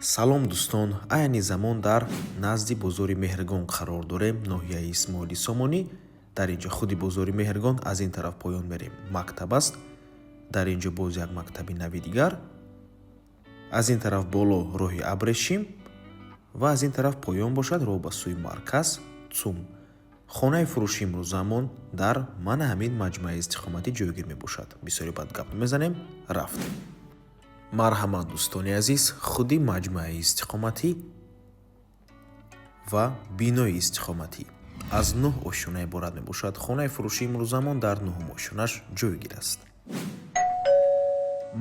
салом дӯстон, айни замон дар назди бозори Меҳргон қарор дорем, ноҳияи Исмоили Сомонӣ. Дар инҷо худи бозори Меҳргон, аз ин тараф поён мерем мактаб аст, дар инҷо боз як мактаби нави дигар, аз ин тараф боло роҳи Абрешим ва аз ин тараф поён бошад роҳ ба сӯи марказ ЦУМ. хонаи фурӯши имрӯзамон дар мана ҳамин маҷмӯаи истиқоматӣ ҷойгир мебошад. Бисёри бад гап намезанем, рафтем. марҳамат дӯстони азиз, худи маҷмӯаи истиқоматӣ ва бинои истиқоматӣ аз 9 ошӯна иборат мебошад. хонаи фурӯши имрӯзамон дар 9 ошӯнаш ҷойгир аст.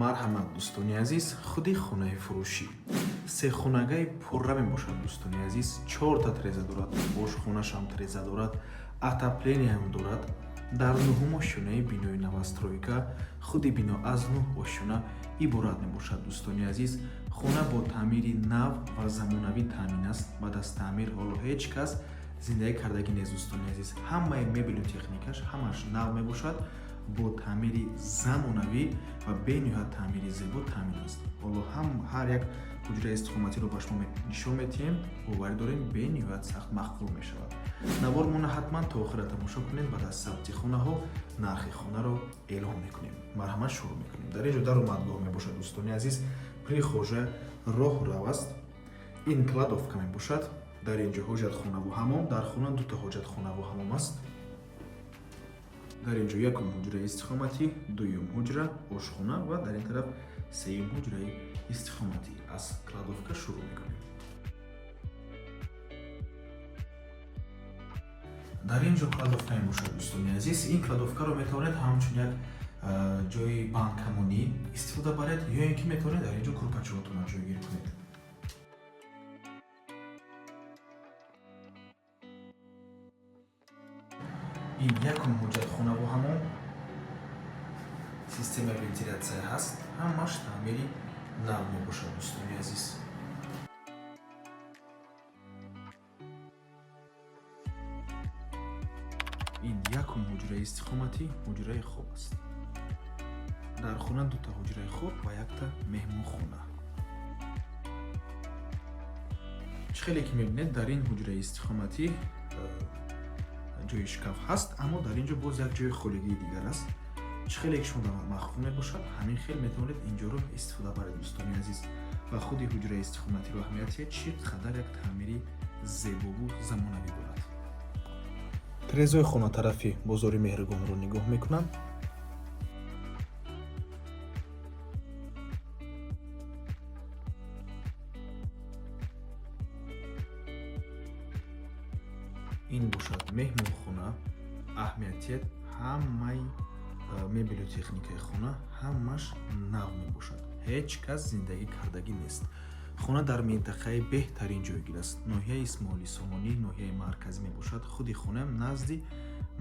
марҳамат дӯстони азиз, худи хонаи фурӯшӣ сехонагаи пурра мебошад. дӯстони азиз, 4 тиреза дорад, ошхонашам тиреза дорад, отоплениям дорад. дар 9 ошӯнаи бинои новостройка худи бино аз 9 ошӯна иборат мебошад. дӯстони азиз, хона бо таъмири нав ва замонавӣ таъмин аст. баъд аз таъмир ҳоло ҳеҷ кас зиндагӣ кардагӣ нест. дӯстони азиз, ҳамаи мебелу техникаш ҳамаш нав мебошад, бо таъмири замонавӣ ва бениҳоят таъмири зебо таъмин аст. ҳоло ҳар як ҳуҷраи истиқоматиро ба шумо нишон медиҳем, боварӣ дорем бениҳоят сахт махфур мешавад. навормона ҳатман то охира тамошо кунед. баъд аз сабти хонаҳо нархи хонаро эълон мекунем. марҳамат, шурӯъ мекунем. дар инҷо даромадгоҳ мебошад. дӯстони азиз, прихожа, роҳ рав аст. ин кладовка мебошад. дар инҷо ҳоҷатхонаву ҳамом, дар хона 2 ҳоҷатхонаву ҳамом аст. дар инҷо якум ҳуҷраи истиқоматӣ, дуюм ҳуҷра ошхона ва дар ин тараф сеюм ҳуҷраи истиқоматӣ. аз кладовка шурӯъ мекунем. дар инҷо кладовка мебошад. дӯстони азиз, ин кладовкаро метавонед ҳамчун як ҷои банкамонӣ истифода баред, ё ин ки метавонед дар инҷо курпачаҳотонро ҷойгир кунед. ин якум ҳоҷатхонаву ҳамон системаи вентилятсия ҳаст. ҳамаш таъмири нав мебошад. дӯстони азиз, ин якум ҳуҷраи истиқоматӣ, ҳуҷраи хоб аст. дар хона 2 ҳуҷраи хоб ва 1 меҳмонхона. чӣ хеле ки мебинед, дар ин ҳуҷраи истиқоматӣ ҷои шкаф ҳаст, аммо дар инҷо боз як ҷои холигии дигар аст. чӣ хеле ки шумо махфур мебошад, ҳамин хел метавонед инҷоро истифода баред. дӯстони азиз, ва худи ҳуҷраи истиқоматиро аҳамиятие чӣ қадар як таъмири зебову замонавӣ дорад. тирезаи хона тарафи бозори Меҳргонро нигоҳ мекунам. ин бошад меҳмонхона. аҳамиятият ҳамаи мебелу техникаи хона ҳамаш нав мебошад. ҳеҷ кас зиндагӣ кардагӣ нест. хона дар минтақаи беҳтарин ҷойгир аст. ноҳияи Исмоили Сомонӣ, ноҳияи марказӣ мебошад. худи хонаам назди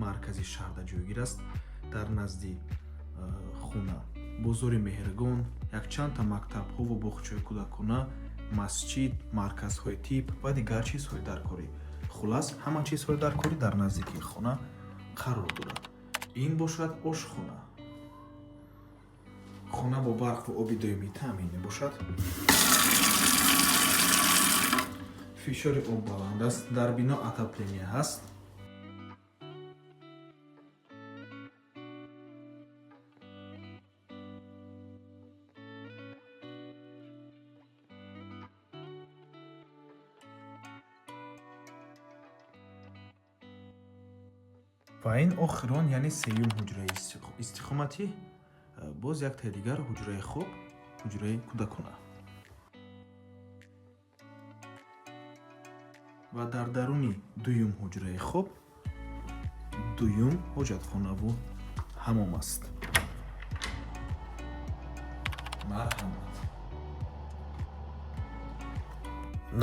маркази шаҳрда ҷойгир аст. дар назди хона бозори Меҳргон, якчандта мактабҳову боғчаи кӯдакона, масҷид, марказҳои тиб ва дигар чизҳои даркорӣ. хулас, ҳама чизҳои даркорӣ дар наздикии хона қарор дорад. ин бошад ошхона. хона бо барқу оби доимӣ таъмин мебошад. фишори об баланд аст. дар бино отопления ҳаст. ва ин охирон, яъне сеюм ҳуҷраи истиқоматӣ, боз якта дигар ҳуҷраи хоб, ҳуҷраи кӯдакона. ва дар даруни дуюм ҳуҷраи хоб дуюм ҳоҷатхонаву ҳамом аст. марҳамат.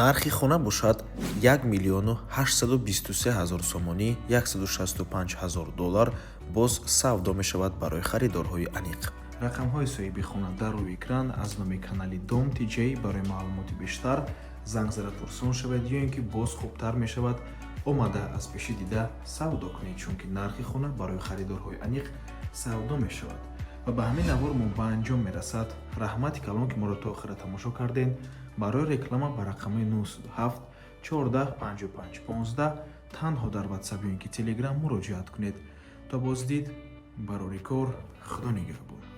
нархи хона бошад 1 миллиону 823 ҳазор сомонӣ, $165,000. боз савдо мешавад барои харидорҳои аниқ. рақамҳои соҳиби хона дар рӯи экран. аз номи канали Dom TJ барои маълумоти бештар занг зада пурсон шавед, ё ин ки боз хубтар мешавад омада аз пеши дида савдо кунед, чунки нархи хона барои харидорҳои аниқ савдо мешавад. ва ба ҳамин навор мо ба анҷом мерасад. раҳмати калон ки моро то охира тамошо кардем. барои реклама ба рақамаи 97 14 55 15 танҳо дар WhatsApp ё ин ки Telegram муроҷиат кунед. Та боздид барори кор. худо нигаҳбон.